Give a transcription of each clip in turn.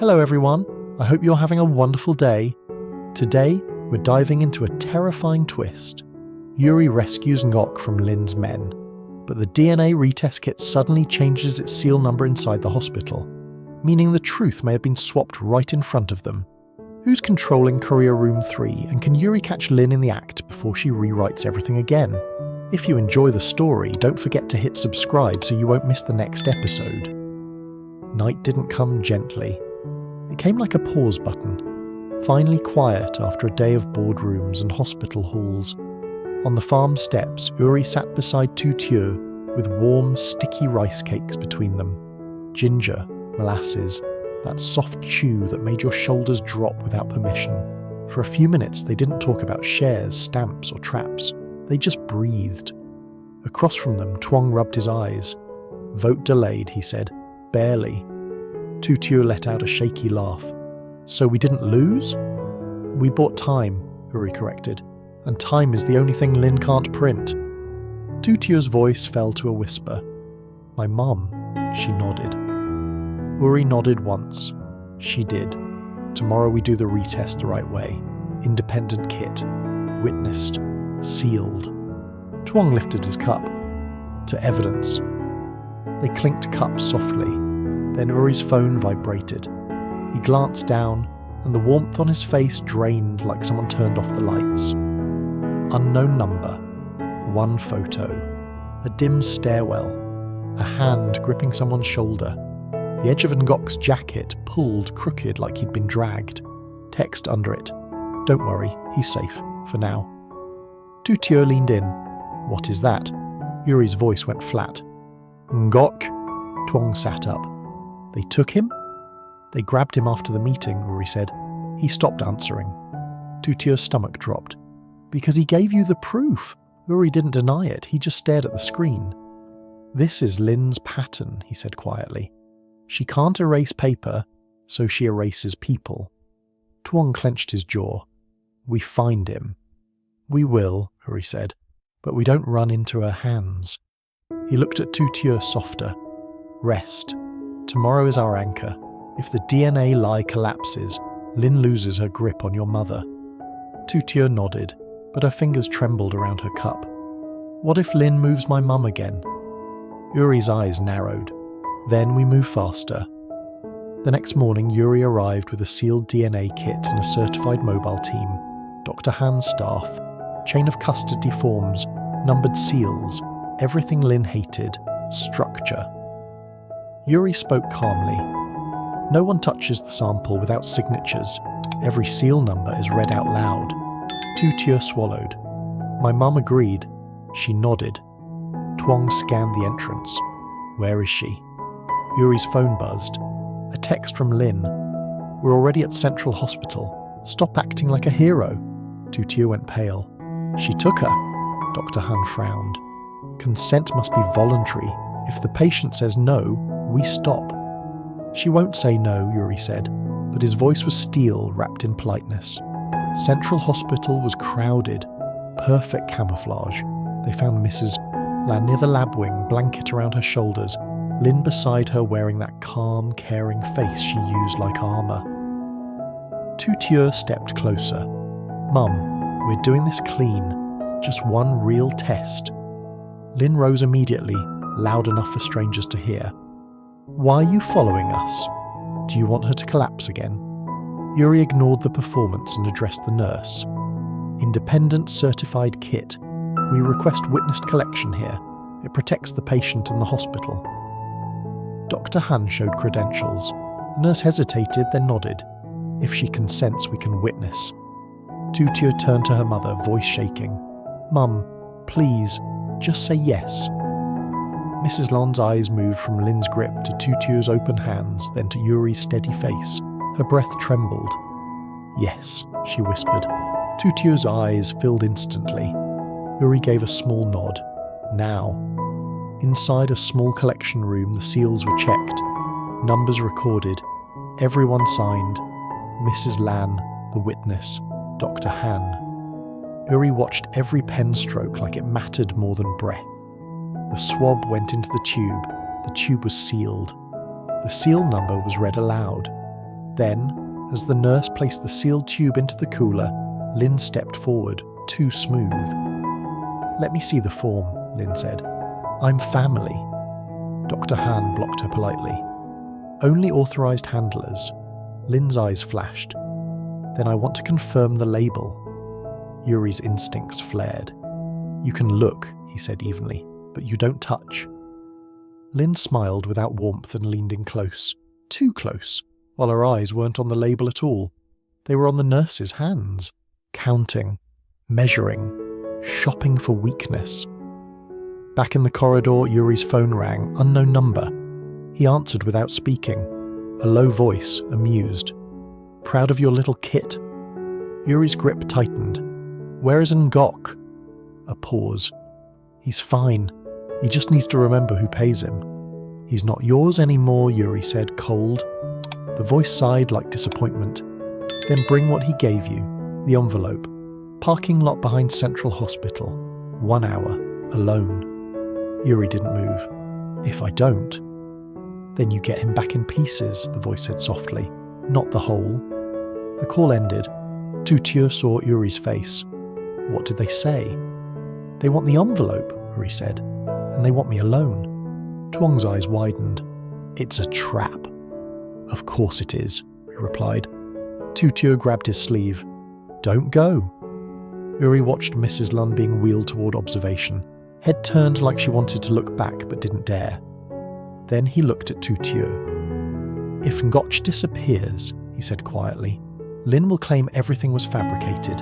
Hello everyone, I hope you're having a wonderful day. Today, we're diving into a terrifying twist. Yuri rescues Ngok from Lin's men, but the DNA retest kit suddenly changes its seal number inside the hospital, meaning the truth may have been swapped right in front of them. Who's controlling Courier Room 3, and can Yuri catch Lin in the act before she rewrites everything again? If you enjoy the story, don't forget to hit subscribe so you won't miss the next episode. Night didn't come gently. It came like a pause button, finally quiet after a day of boardrooms and hospital halls. On the farm steps, Yuri sat beside Tu Tieu with warm, sticky rice cakes between them. Ginger, molasses, that soft chew that made your shoulders drop without permission. For a few minutes, they didn't talk about shares, stamps, or traps. They just breathed. Across from them, Tuong rubbed his eyes. Vote delayed, he said. Barely. Tu Tieu let out a shaky laugh. So we didn't lose? We bought time, Yuri corrected. And time is the only thing Lin can't print. Tu Tieu's voice fell to a whisper. My mum, she nodded. Yuri nodded once. She did. Tomorrow we do the retest the right way. Independent kit. Witnessed. Sealed. Tuong lifted his cup. To evidence. They clinked cups softly. Then Yuri's phone vibrated. He glanced down, and the warmth on his face drained like someone turned off the lights. Unknown number. One photo. A dim stairwell. A hand gripping someone's shoulder. The edge of Ngok's jacket pulled crooked like he'd been dragged. Text under it. Don't worry, he's safe, for now. Tu Tieu leaned in. What is that? Yuri's voice went flat. Ngok? Tuong sat up. They took him? They grabbed him after the meeting, Yuri said. He stopped answering. Tu Tieu's stomach dropped. Because he gave you the proof. Yuri didn't deny it, he just stared at the screen. This is Lin's pattern, he said quietly. She can't erase paper, so she erases people. Tuong clenched his jaw. We find him. We will, Yuri said, but we don't run into her hands. He looked at Tu Tieu softer. Rest. Tomorrow is our anchor. If the DNA lie collapses, Lin loses her grip on your mother. Tu Tieu nodded, but her fingers trembled around her cup. What if Lin moves my mum again? Yuri's eyes narrowed. Then we move faster. The next morning, Yuri arrived with a sealed DNA kit and a certified mobile team, Dr. Han's staff, chain of custody forms, numbered seals, everything Lin hated, structure. Yuri spoke calmly. No one touches the sample without signatures. Every seal number is read out loud. Tu Tieu swallowed. My mum agreed. She nodded. Tuong scanned the entrance. Where is she? Yuri's phone buzzed. A text from Lin. We're already at Central Hospital. Stop acting like a hero. Tu Tieu went pale. She took her. Dr. Han frowned. Consent must be voluntary. If the patient says no, we stop. She won't say no, Yuri said, but his voice was steel wrapped in politeness. Central Hospital was crowded. Perfect camouflage. They found Mrs. Lan near the lab wing, blanket around her shoulders, Lin beside her wearing that calm, caring face she used like armour. Tu Tieu stepped closer. Mum, we're doing this clean. Just one real test. Lin rose immediately, loud enough for strangers to hear. Why are you following us? Do you want her to collapse again? Yuri ignored the performance and addressed the nurse. Independent certified kit. We request witnessed collection here. It protects the patient and the hospital. Dr. Han showed credentials. The nurse hesitated, then nodded. If she consents, we can witness. Tu Tieu turned to her mother, voice shaking. Mum, please, just say yes. Mrs. Lan's eyes moved from Lin's grip to Tu Tieu's open hands, then to Yuri's steady face. Her breath trembled. Yes, she whispered. Tu Tieu's eyes filled instantly. Yuri gave a small nod. Now. Inside a small collection room, the seals were checked. Numbers recorded. Everyone signed. Mrs. Lan, the witness. Dr. Han. Yuri watched every pen stroke like it mattered more than breath. The swab went into the tube. The tube was sealed. The seal number was read aloud. Then, as the nurse placed the sealed tube into the cooler, Lynn stepped forward, too smooth. "Let me see the form," Lynn said. "I'm family." Dr. Han blocked her politely. "Only authorized handlers." Lynn's eyes flashed. "Then I want to confirm the label." Yuri's instincts flared. "You can look," he said evenly, "but you don't touch." Lynn smiled without warmth and leaned in close, too close, while her eyes weren't on the label at all. They were on the nurse's hands, counting, measuring, shopping for weakness. Back in the corridor, Yuri's phone rang, unknown number. He answered without speaking, a low voice, amused. "Proud of your little kit?" Yuri's grip tightened. "Where is Ngok?" A pause. "He's fine. He just needs to remember who pays him." "He's not yours anymore," Yuri said, cold. The voice sighed like disappointment. "Then bring what he gave you, the envelope. Parking lot behind Central Hospital. 1 hour, alone." Yuri didn't move. "If I don't?" "Then you get him back in pieces," the voice said softly. "Not the whole." The call ended. Tu Tieu saw Yuri's face. What did they say? "They want the envelope," Yuri said, "and they want me alone." Tuong's eyes widened. "It's a trap." "Of course it is," he replied. Tu Tieu grabbed his sleeve. "Don't go." Yuri watched Mrs. Lun being wheeled toward observation, head turned like she wanted to look back but didn't dare. Then he looked at Tu Tieu. "If Ngok disappears," he said quietly, "Lin will claim everything was fabricated.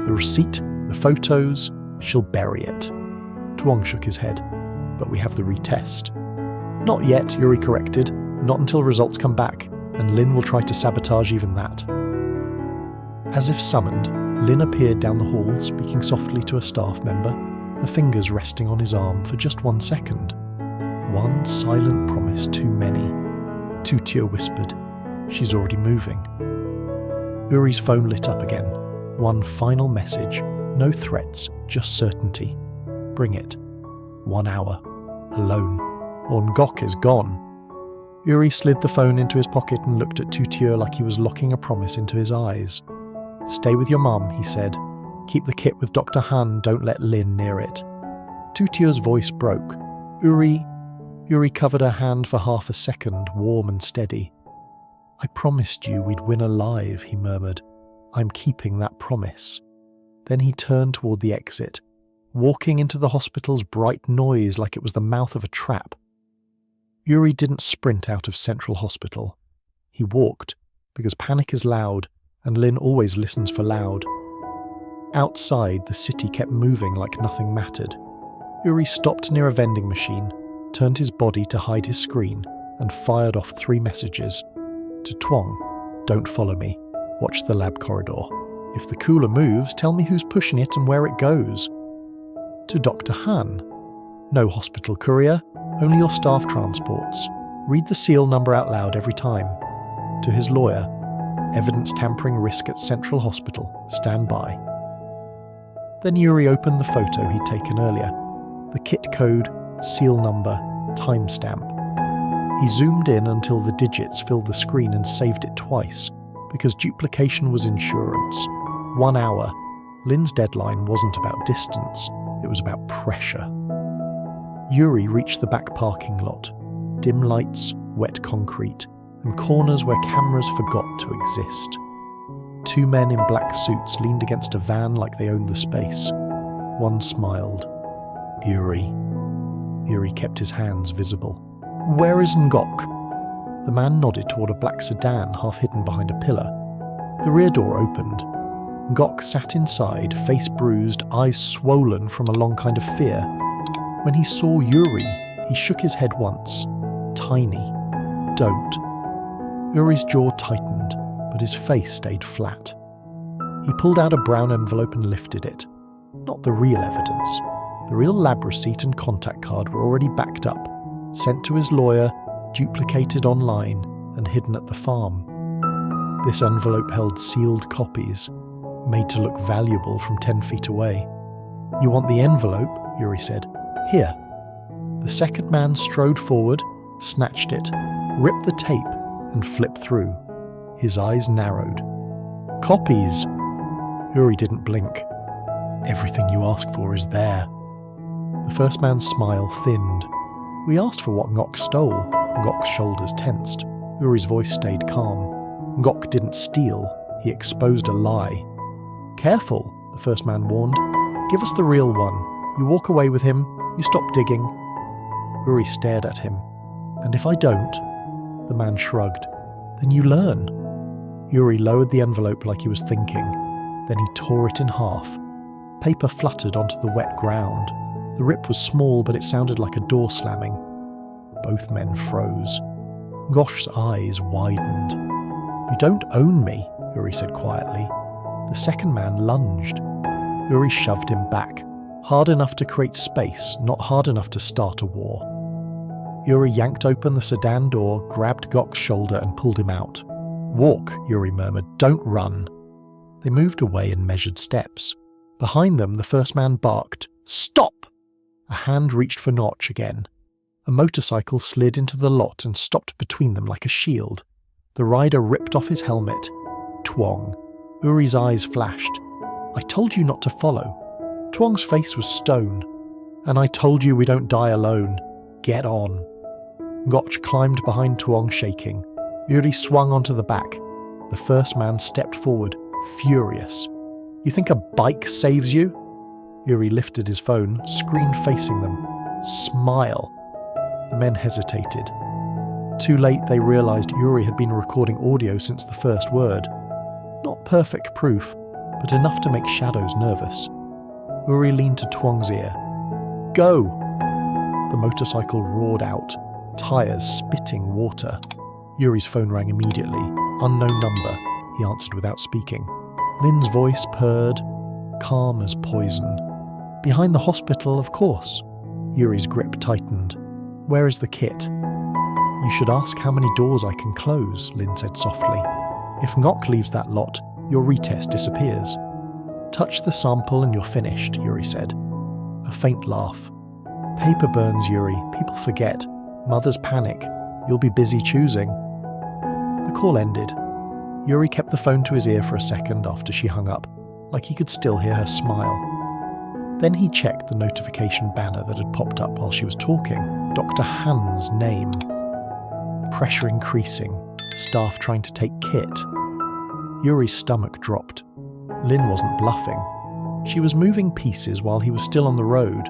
The receipt, the photos, she'll bury it." Tuong shook his head. "But we have the retest." "Not yet," Yuri corrected. "Not until results come back, and Lin will try to sabotage even that." As if summoned, Lin appeared down the hall, speaking softly to a staff member, her fingers resting on his arm for just 1 second. "One silent promise too many," Tu Tieu whispered. "She's already moving." Yuri's phone lit up again. One final message. No threats, just certainty. "Bring it. 1 hour. Alone. Or Ngok is gone." Yuri slid the phone into his pocket and looked at Tu Tieu like he was locking a promise into his eyes. "Stay with your mum," he said. "Keep the kit with Dr. Han, don't let Lin near it." Tu Tieu's voice broke. Yuri covered her hand for half a second, warm and steady. "I promised you we'd win alive," he murmured. "I'm keeping that promise." Then he turned toward the exit, walking into the hospital's bright noise like it was the mouth of a trap. Yuri didn't sprint out of Central Hospital. He walked, because panic is loud, and Lin always listens for loud. Outside, the city kept moving like nothing mattered. Yuri stopped near a vending machine, turned his body to hide his screen, and fired off 3 messages. To Tuong, "Don't follow me. Watch the lab corridor. If the cooler moves, tell me who's pushing it and where it goes." To Dr. Han, "No hospital courier, only your staff transports. Read the seal number out loud every time." To his lawyer, "Evidence tampering risk at Central Hospital. Stand by." Then Yuri opened the photo he'd taken earlier. The kit code, seal number, timestamp. He zoomed in until the digits filled the screen and saved it twice, because duplication was insurance. 1 hour. Lin's deadline wasn't about distance, it was about pressure. Yuri reached the back parking lot. Dim lights, wet concrete, and corners where cameras forgot to exist. 2 men in black suits leaned against a van like they owned the space. One smiled. "Yuri." Yuri kept his hands visible. "Where is Ngok?" The man nodded toward a black sedan half hidden behind a pillar. The rear door opened. Ngok sat inside, face bruised, eyes swollen from a long kind of fear. When he saw Yuri, he shook his head once. Tiny. "Don't." Yuri's jaw tightened, but his face stayed flat. He pulled out a brown envelope and lifted it. Not the real evidence. The real lab receipt and contact card were already backed up, sent to his lawyer, duplicated online, and hidden at the farm. This envelope held sealed copies, made to look valuable from 10 feet away. "You want the envelope?" Yuri said. "Here." The second man strode forward, snatched it, ripped the tape, and flipped through. His eyes narrowed. Copies! Yuri didn't blink. Everything you ask for is there. The first man's smile thinned. We asked for what Ngok stole. Ngok's shoulders tensed. Yuri's voice stayed calm. Ngok didn't steal. He exposed a lie. Careful, the first man warned. Give us the real one. You walk away with him. You stop digging. Yuri stared at him. And if I don't? The man shrugged. Then you learn. Yuri lowered the envelope like he was thinking. Then he tore it in half. Paper fluttered onto the wet ground. The rip was small, but it sounded like a door slamming. Both men froze. Ngosh's eyes widened. You don't own me, Yuri said quietly. The second man lunged. Yuri shoved him back, hard enough to create space, not hard enough to start a war. Yuri yanked open the sedan door, grabbed Ngok's shoulder and pulled him out. Walk, Yuri murmured, don't run. They moved away in measured steps. Behind them, the first man barked, Stop! A hand reached for Notch again. A motorcycle slid into the lot and stopped between them like a shield. The rider ripped off his helmet. Twong. Yuri's eyes flashed. I told you not to follow. Twong's face was stone. And I told you we don't die alone. Get on. Ngok climbed behind Twong, shaking. Yuri swung onto the back. The first man stepped forward, furious. You think a bike saves you? Yuri lifted his phone, screen facing them. Smile. The men hesitated. Too late they realized Yuri had been recording audio since the first word. Not perfect proof, but enough to make Shadows nervous. Yuri leaned to Twong's ear. Go! The motorcycle roared out, tires spitting water. Yuri's phone rang immediately. Unknown number, he answered without speaking. Lin's voice purred, calm as poison. Behind the hospital, of course. Yuri's grip tightened. Where is the kit? You should ask how many doors I can close, Lin said softly. If Ngok leaves that lot, your retest disappears. Touch the sample and you're finished, Yuri said. A faint laugh. Paper burns, Yuri. People forget. Mothers panic. You'll be busy choosing. The call ended. Yuri kept the phone to his ear for a second after she hung up, like he could still hear her smile. Then he checked the notification banner that had popped up while she was talking. Dr. Han's name. Pressure increasing. Staff trying to take kit. Yuri's stomach dropped. Lin wasn't bluffing. She was moving pieces while he was still on the road.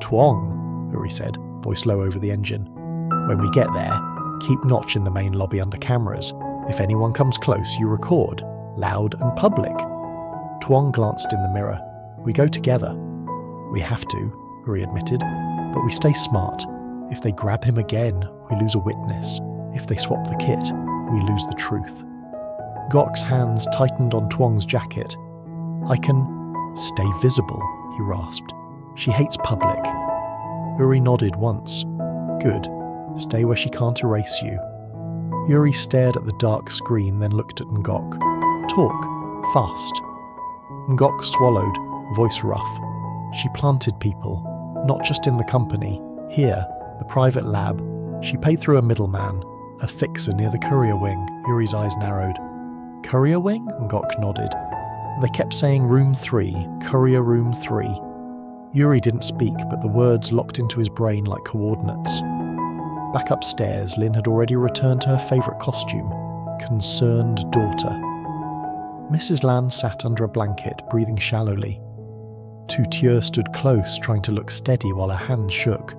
Twong, Yuri said, voice low over the engine. When we get there, keep Notch in the main lobby under cameras. If anyone comes close, you record. Loud and public. Twong glanced in the mirror. We go together. We have to, Yuri admitted, but we stay smart. If they grab him again, we lose a witness. If they swap the kit, we lose the truth. Ngok's hands tightened on Twong's jacket. I can stay visible, he rasped. She hates public. Yuri nodded once. Good. Stay where she can't erase you. Yuri stared at the dark screen, then looked at Ngok. Talk. Fast. Ngok swallowed, voice rough. She planted people, not just in the company. Here, the private lab. She paid through a middleman, a fixer near the courier wing. Yuri's eyes narrowed. Courier wing? Ngok nodded. They kept saying room 3, courier room 3. Yuri didn't speak, but the words locked into his brain like coordinates. Back upstairs, Lin had already returned to her favourite costume, concerned daughter. Mrs. Lan sat under a blanket, breathing shallowly. Tu Tieu stood close, trying to look steady while her hands shook.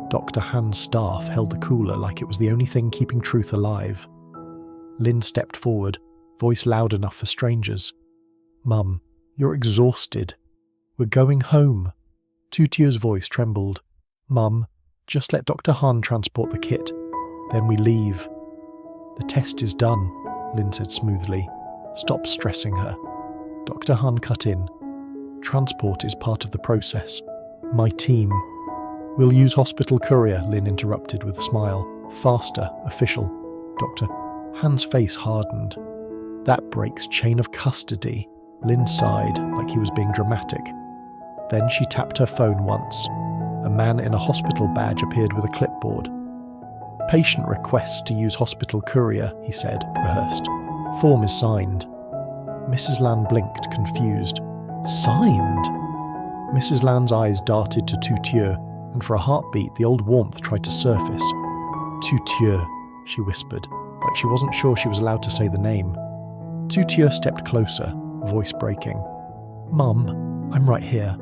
Dr. Han's staff held the cooler like it was the only thing keeping truth alive. Lin stepped forward, voice loud enough for strangers. Mum, you're exhausted. We're going home. Tu Tieu's voice trembled. Mum, just let Dr. Han transport the kit. Then we leave. The test is done, Lin said smoothly. Stop stressing her. Dr. Han cut in. Transport is part of the process. My team. We'll use hospital courier, Lin interrupted with a smile. Faster, official. Dr. Han's face hardened. That breaks chain of custody. Lin sighed, like he was being dramatic. Then she tapped her phone once. A man in a hospital badge appeared with a clipboard. "Patient requests to use hospital courier," he said, rehearsed. "Form is signed." Mrs. Lan blinked, confused. "Signed?" Mrs. Lan's eyes darted to Tu Tieu, and for a heartbeat the old warmth tried to surface. "Tu Tieu," she whispered, like she wasn't sure she was allowed to say the name. Tu Tieu stepped closer, voice breaking. "Mum, I'm right here.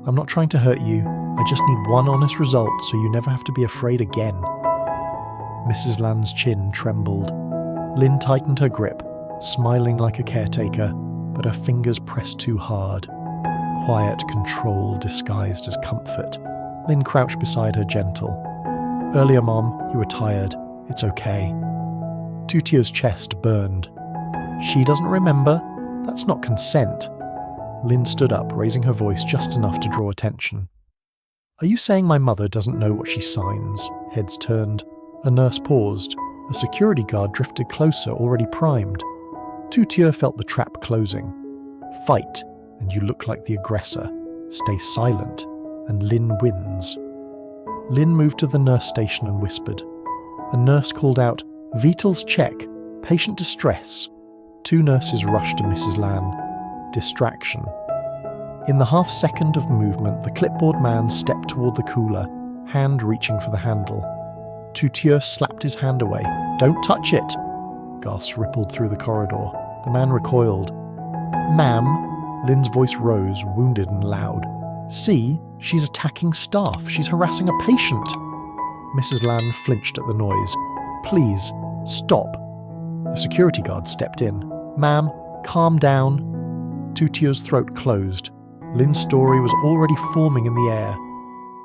I'm not trying to hurt you. I just need one honest result so you never have to be afraid again." Mrs. Lan's chin trembled. Lin tightened her grip, smiling like a caretaker, but her fingers pressed too hard. Quiet control disguised as comfort. Lin crouched beside her, gentle. "Earlier, Mom, you were tired. It's okay." Tu Tieu's chest burned. "She doesn't remember? That's not consent." Lin stood up, raising her voice just enough to draw attention. "Are you saying my mother doesn't know what she signs?" Heads turned. A nurse paused. A security guard drifted closer, already primed. Tu Tieu felt the trap closing. "Fight, and you look like the aggressor. Stay silent, and Lin wins." Lin moved to the nurse station and whispered. A nurse called out, "Vitals check. Patient distress." Two nurses rushed to Mrs. Lan. Distraction. In the half-second of movement, the clipboard man stepped toward the cooler, hand reaching for the handle. Tu Tieu slapped his hand away. "Don't touch it!" Gasps rippled through the corridor. The man recoiled. "Ma'am," Lin's voice rose, wounded and loud. "See, she's attacking staff. She's harassing a patient." Mrs. Lan flinched at the noise. "Please, stop." The security guard stepped in. "Ma'am, calm down." Tu Tieu's throat closed. Lin's story was already forming in the air.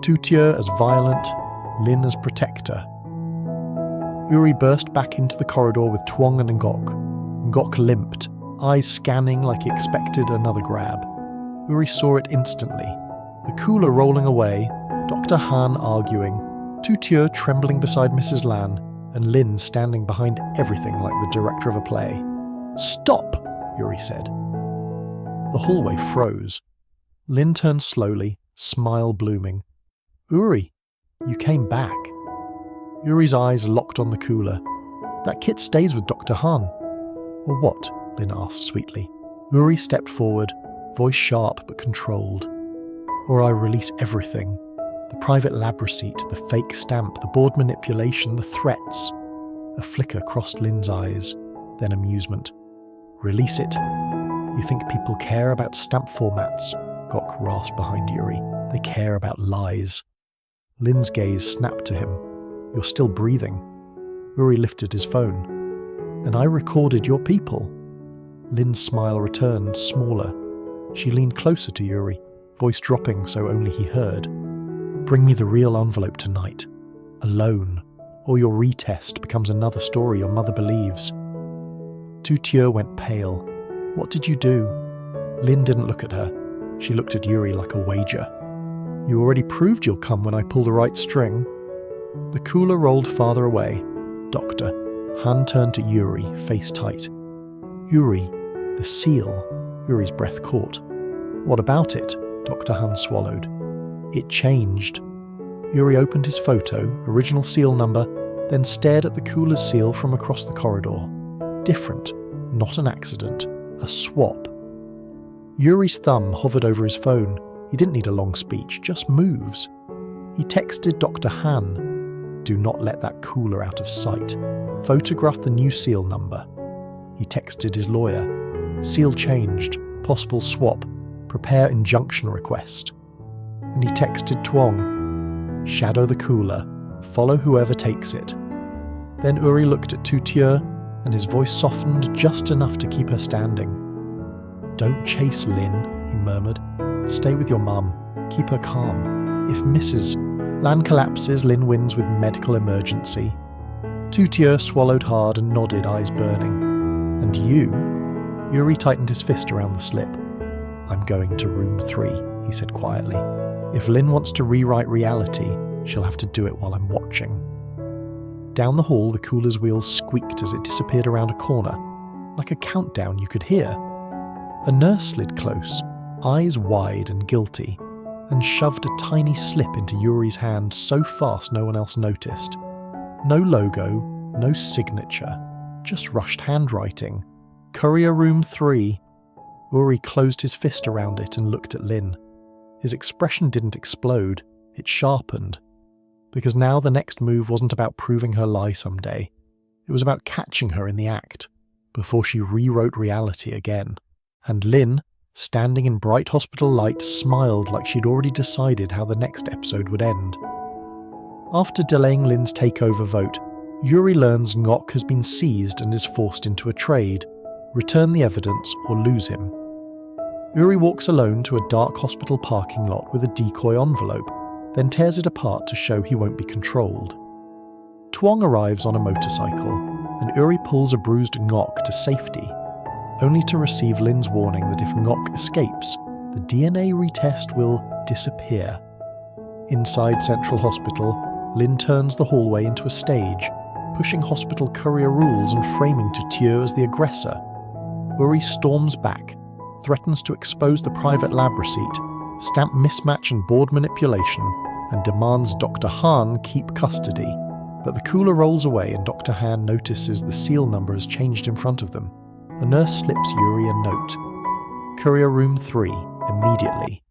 Tu Tieu as violent, Lin as protector. Uri burst back into the corridor with Tuong and Ngok. Ngok limped, eyes scanning like he expected another grab. Uri saw it instantly. The cooler rolling away, Dr. Han arguing, Tu Tieu trembling beside Mrs. Lan, and Lin standing behind everything like the director of a play. "Stop!" Uri said. The hallway froze. Lin turned slowly, smile blooming. "Uri, you came back." Uri's eyes locked on the cooler. "That kit stays with Dr. Han." "Or what?" Lin asked sweetly. Uri stepped forward, voice sharp but controlled. "Or I release everything. The private lab receipt, the fake stamp, the board manipulation, the threats." A flicker crossed Lin's eyes, then amusement. "Release it. You think people care about stamp formats?" Gok rasped behind Uri. "They care about lies." Lin's gaze snapped to him. "You're still breathing." Uri lifted his phone. "And I recorded your people." Lin's smile returned, smaller. She leaned closer to Uri, voice dropping so only he heard. "Bring me the real envelope tonight. Alone. Or your retest becomes another story your mother believes." Tu Tieu went pale. "What did you do?" Lin didn't look at her. She looked at Uri like a wager. "You already proved you'll come when I pull the right string." The cooler rolled farther away. "Doctor." Han turned to Uri, face tight. "Uri, the seal." Uri's breath caught. "What about it?" Dr. Han swallowed. "It changed." Uri opened his photo, original seal number, then stared at the cooler's seal from across the corridor. Different. Not an accident. A swap. Uri's thumb hovered over his phone. He didn't need a long speech, just moves. He texted Dr. Han. "Do not let that cooler out of sight. Photograph the new seal number." He texted his lawyer. "Seal changed. Possible swap. Prepare injunction request." And he texted Tuong. "Shadow the cooler. Follow whoever takes it." Then Uri looked at Tu Tieu, and his voice softened just enough to keep her standing. "Don't chase Lin," he murmured. "Stay with your mum. Keep her calm. If Mrs. Lan collapses, Lin wins with medical emergency." Tu Tieu swallowed hard and nodded, eyes burning. "And you?" Uri tightened his fist around the slip. "I'm going to room 3, he said quietly. "If Lin wants to rewrite reality, she'll have to do it while I'm watching." Down the hall, the cooler's wheels squeaked as it disappeared around a corner. Like a countdown you could hear. A nurse slid close, eyes wide and guilty, and shoved a tiny slip into Uri's hand so fast no one else noticed. No logo, no signature, just rushed handwriting. Courier Room 3. Uri closed his fist around it and looked at Lin. His expression didn't explode, it sharpened. Because now the next move wasn't about proving her lie someday. It was about catching her in the act, before she rewrote reality again. And Lin, standing in bright hospital light, smiled like she'd already decided how the next episode would end. After delaying Lin's takeover vote, Yuri learns Ngok has been seized and is forced into a trade. Return the evidence or lose him. Yuri walks alone to a dark hospital parking lot with a decoy envelope, then tears it apart to show he won't be controlled. Tuong arrives on a motorcycle, and Yuri pulls a bruised Ngok to safety, only to receive Lin's warning that if Ngok escapes, the DNA retest will disappear. Inside Central Hospital, Lin turns the hallway into a stage, pushing hospital courier rules and framing Tu Tieu as the aggressor. Uri storms back, threatens to expose the private lab receipt, stamp mismatch and board manipulation, and demands Dr. Han keep custody. But the cooler rolls away and Dr. Han notices the seal number has changed in front of them. A nurse slips Yuri a note. Courier Room 3, immediately.